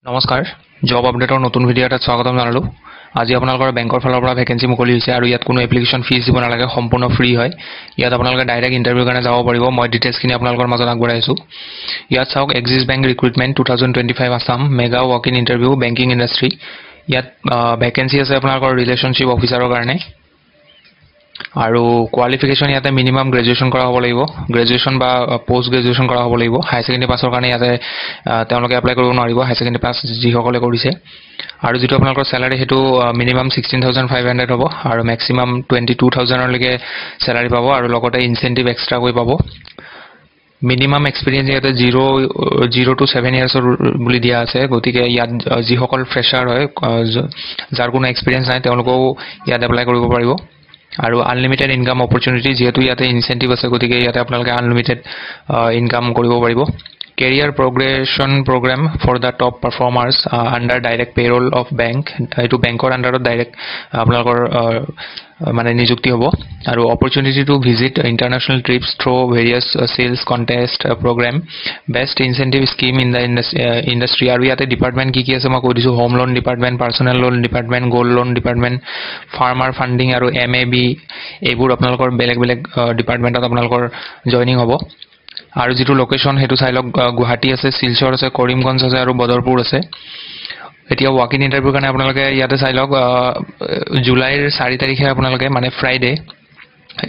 নমস্কাৰ জব আপডেটৰ নতুন ভিডিঅ' এটাত স্বাগতম জনালোঁ। আজি আপোনালোকৰ বেংকৰ ফালৰ পৰা ভেকেঞ্চি মুকলি হৈছে আৰু ইয়াত কোনো এপ্লিকেশ্যন ফিজ দিব নালাগে, সম্পূৰ্ণ ফ্ৰী হয়। ইয়াত আপোনালোকে ডাইৰেক্ট ইণ্টাৰভিউৰ কাৰণে যাব পাৰিব। মই ডিটেইলছখিনি আপোনালোকৰ মাজত আগবঢ়াইছোঁ। ইয়াত চাওক, axis bank recruitment 2025 Assam mega walk in interview banking industry. ইয়াত ভেকেঞ্চি আছে আপোনালোকৰ ৰিলেশ্যনশ্বিপ অফিচাৰৰ কাৰণে। আৰু কোৱালিফিকেশ্যন ইয়াতে মিনিমাম গ্ৰেজুৱেশ্যন কৰা হ'ব লাগিব, গ্ৰেজুৱেশ্যন বা পোষ্ট গ্ৰেজুৱেশ্যন কৰা হ'ব লাগিব। হাই ছেকেণ্ডেৰী পাছৰ কাৰণে ইয়াতে তেওঁলোকে এপ্লাই কৰিব নোৱাৰিব, হাই ছেকেণ্ডেৰী পাছ যিসকলে কৰিছে। আৰু যিটো আপোনালোকৰ চেলাৰী সেইটো মিনিমাম 16,500 হ'ব আৰু মেক্সিমাম 22,000লৈকে চেলাৰী পাব আৰু লগতে ইনচেণ্টিভ এক্সট্ৰাকৈ পাব। মিনিমাম এক্সপিৰিয়েঞ্চ ইয়াতে 0 to 7 years বুলি দিয়া আছে। গতিকে ইয়াত যিসকল ফ্ৰেছাৰ হয়, যাৰ কোনো এক্সপিৰিয়েঞ্চ নাই, তেওঁলোকেও ইয়াত এপ্লাই কৰিব পাৰিব। আৰু আনলিমিটেড ইনকাম অপৰচুনিটি, যিহেতু ইয়াতে ইনচেণ্টিভ আছে, গতিকে ইয়াতে আপোনালোকে আনলিমিটেড ইনকাম কৰিব পাৰিব। Career progression program for the top performers under direct payroll of bank. এইটো বেংকৰ আণ্ডাৰত ডাইৰেক্ট আপোনালোকৰ মানে নিযুক্তি হ'ব। আৰু opportunity to visit international trips through various sales contest program, best incentive scheme in the industry. আৰু ইয়াতে ডিপাৰ্টমেণ্ট কি আছে মই কৈ দিছোঁ। Home loan department, personal loan department, gold loan department, farmer funding আৰু MAB, এইবোৰ আপোনালোকৰ বেলেগ বেলেগ ডিপাৰ্টমেণ্টত আপোনালোকৰ জইনিং হ'ব। আৰু যিটো লোকেশ্যন সেইটো চাই লওক, গুৱাহাটী আছে, শিলচৰ আছে, কৰিমগঞ্জ আছে আৰু বদৰপুৰ আছে। এতিয়া ৱাক ইন ইণ্টাৰভিউৰ কাৰণে আপোনালোকে ইয়াতে চাই লওক, জুলাইৰ 4 তাৰিখে আপোনালোকে মানে ফ্ৰাইডে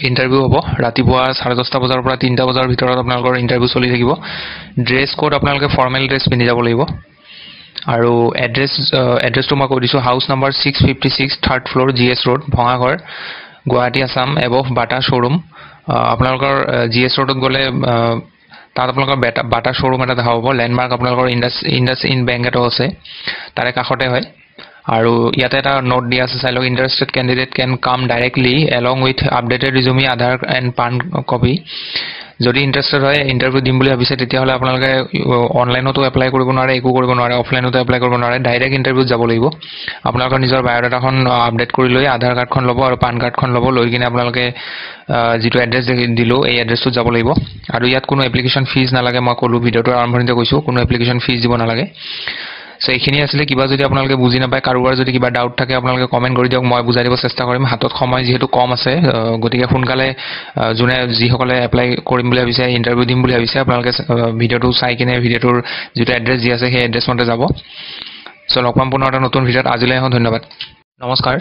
ইণ্টাৰভিউ হ'ব। ৰাতিপুৱা 10:30 বজাৰ পৰা 3টা বজাৰ ভিতৰত আপোনালোকৰ ইণ্টাৰভিউ চলি থাকিব। ড্ৰেছ কোড আপোনালোকে ফৰ্মেল ড্ৰেছ পিন্ধি যাব লাগিব। আৰু এড্ৰেছটো মই কৈ দিছোঁ, house number 656, 3rd floor, GS Road, Bhangagarh, Guwahati, Assam, above Bata showroom. আপোনালোকৰ GS ৰোডত গ'লে তাত আপোনালোকৰ বাটা শ্ব'ৰুম এটা দেখা পাব। লেণ্ডমাৰ্ক আপোনালোকৰ ইণ্ডাছ-ইণ্ড বেংক এটাও আছে, তাৰে কাষতে হয়। আৰু ইয়াতে এটা নোট দিয়া আছে, চাই লওক, ইণ্টাৰেষ্টেড কেণ্ডিডেট কেন কাম directly along with updated resume, Aadhaar and PAN copy. যদি ইণ্টাৰেষ্টেড হয়, ইণ্টাৰভিউ দিম বুলি ভাবিছে, তেতিয়াহ'লে আপোনালোকে অনলাইনতো এপ্লাই কৰিব নোৱাৰে, একো কৰিব নোৱাৰে, অফলাইনতো এপ্লাই কৰিব নোৱাৰে, ডাইৰেক্ট ইণ্টাৰভিউত যাব লাগিব। আপোনালোকৰ নিজৰ বায়'ডাটাখন আপডেট কৰি লৈ আধাৰ কাৰ্ডখন ল'ব আৰু পান কাৰ্ডখন ল'ব, লৈ কিনে আপোনালোকে যিটো এড্ৰেছ দিলোঁ এই এড্ৰেছটোত যাব লাগিব। আৰু ইয়াত কোনো এপ্লিকেশ্যন ফিজ নালাগে, মই ক'লোঁ ভিডিঅ'টোৰ আৰম্ভণিতে কৈছোঁ, কোনো এপ্লিকেশ্যন ফিজ দিব নালাগে। চ' এইখিনি আছিলে। কিবা যদি আপোনালোকে বুজি নাপায়, কাৰোবাৰ যদি কিবা ডাউট থাকে, আপোনালোকে কমেণ্ট কৰি দিয়ক, মই বুজাই দিব চেষ্টা কৰিম। হাতত সময় যিহেতু কম আছে, গতিকে সোনকালে যিসকলে এপ্লাই কৰিম বুলি ভাবিছে, ইণ্টাৰভিউ দিম বুলি ভাবিছে, আপোনালোকে ভিডিঅ'টো চাই কিনে ভিডিঅ'টোৰ যিটো এড্ৰেছ দি আছে সেই এড্ৰেছ মতে যাব। চ' লগ পাম পুনৰ এটা নতুন ভিডিঅ'ত। আজিলৈ ধন্যবাদ, নমস্কাৰ।